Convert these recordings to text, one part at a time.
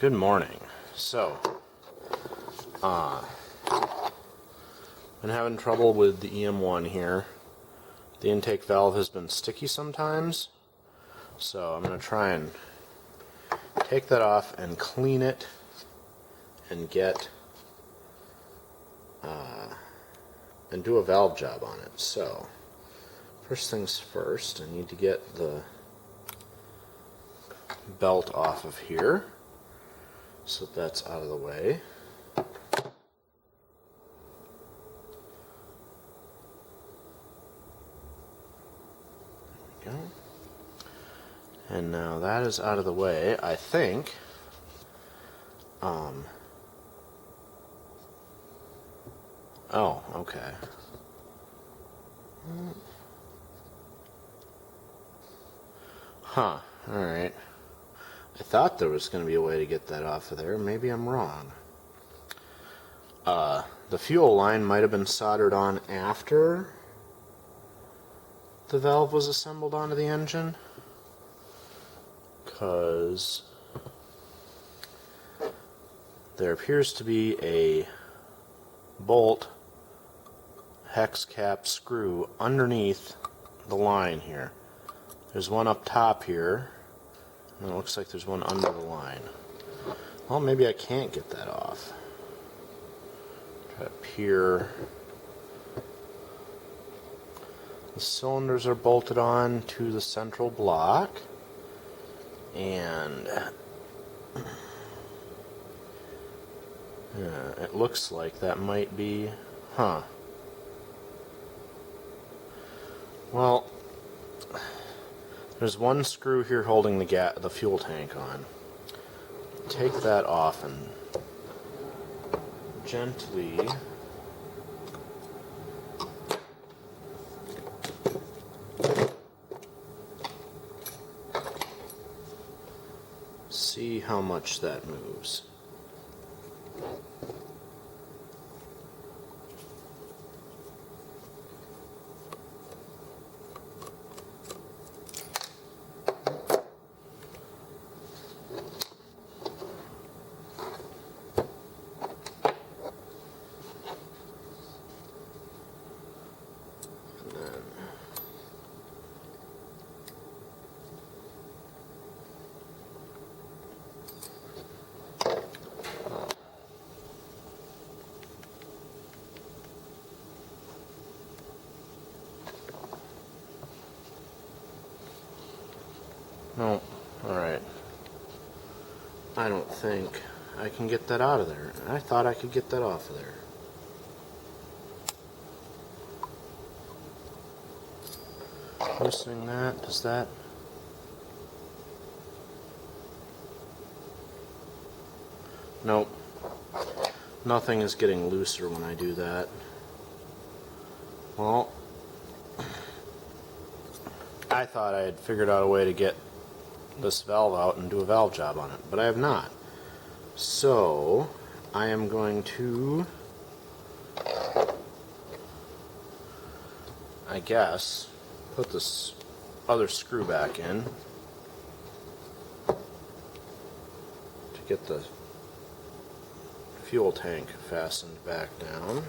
Good morning. So, been having trouble with the EM1 here. The intake valve has been sticky sometimes, so I'm going to try and take that off and clean it and get and do a valve job on it. So, first things first, I need to get the belt off of here so that's out of the way. There we go. And now that is out of the way, I think oh, okay. Huh, alright. I thought there was going to be a way to get that off of there. Maybe I'm wrong. The fuel line might have been soldered on after the valve was assembled onto the engine, because there appears to be a bolt hex cap screw underneath the line here. There's one up top here, and it looks like there's one under the line. Well, maybe I can't get that off. Try to peer. The cylinders are bolted on to the central block, and it looks like that might be, well, there's one screw here holding the fuel tank on. Take that off and gently see how much that moves. No, alright. I don't think I can get that out of there. I thought I could get that off of there. Loosening that, does that? Nope. Nothing is getting looser when I do that. Well, I thought I had figured out a way to get this valve out and do a valve job on it, but I have not. So I am going to, I guess, put this other screw back in to get the fuel tank fastened back down.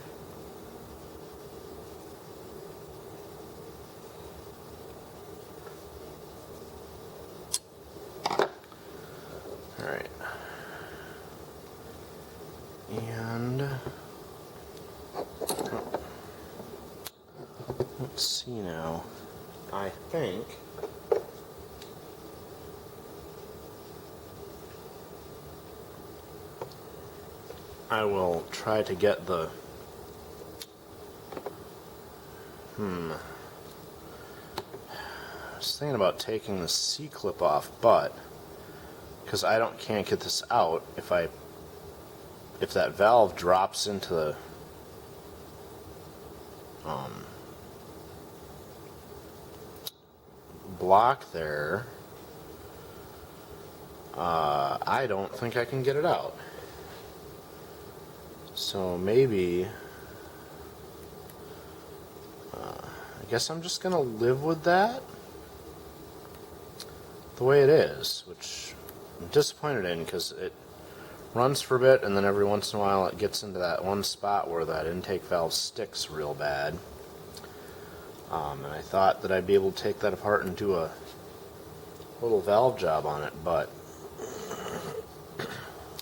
Alright. And let's see now. I think I will try to get the I was thinking about taking the C-clip off, but because I can't get this out, if that valve drops into the block there, I don't think I can get it out. So maybe I guess I'm just gonna live with that the way it is, which I'm disappointed in because runs for a bit, and then every once in a while it gets into that one spot where that intake valve sticks real bad. And I thought that I'd be able to take that apart and do a little valve job on it, but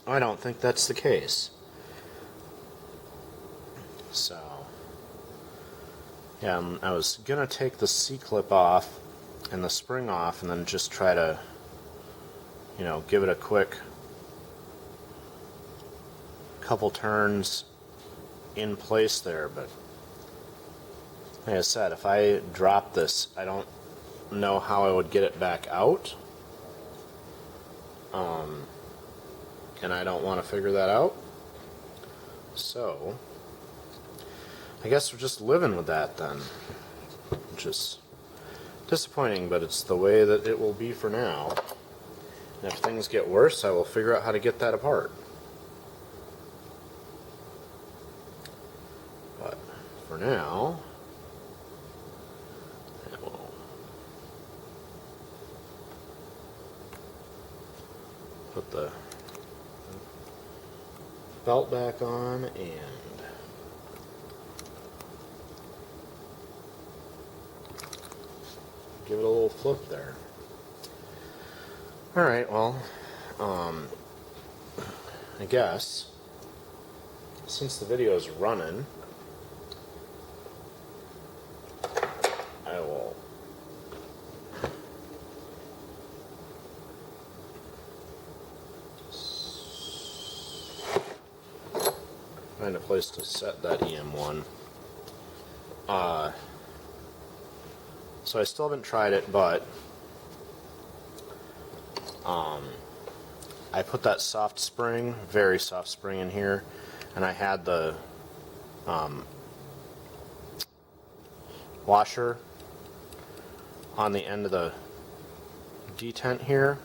I don't think that's the case. So, yeah, I was gonna take the C-clip off and the spring off and then just try to, you know, give it a quick couple turns in place there, but like I said, if I drop this, I don't know how I would get it back out, and I don't want to figure that out, so I guess we're just living with that then, which is disappointing, but it's the way that it will be for now. And if things get worse, I will figure out how to get that apart. But for now, I will put the belt back on and give it a little flip there. Alright, well, I guess since the video is running, I will find a place to set that EM1. So I still haven't tried it, but I put that soft spring, very soft spring in here, and I had the washer on the end of the detent here,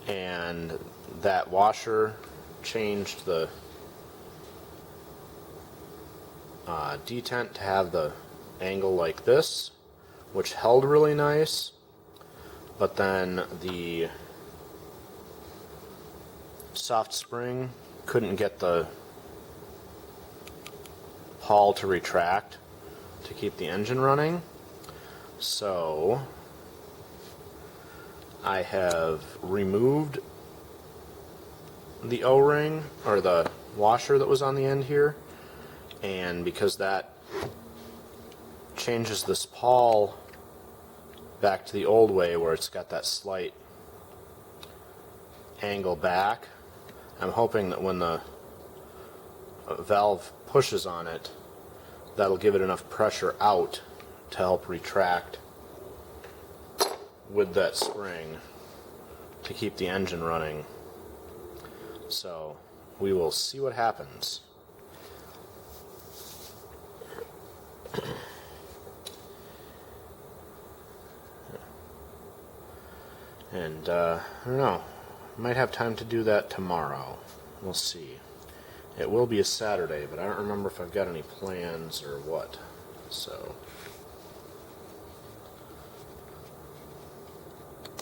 and that washer changed the detent to have the angle like this, which held really nice, but then the soft spring couldn't get the pawl to retract to keep the engine running. So I have removed the O-ring, or the washer that was on the end here, and because that changes this pawl back to the old way where it's got that slight angle back, I'm hoping that when the valve pushes on it, that'll give it enough pressure out to help retract with that spring to keep the engine running. So we will see what happens. And I don't know, might have time to do that tomorrow. We'll see. It will be a Saturday, but I don't remember if I've got any plans or what. So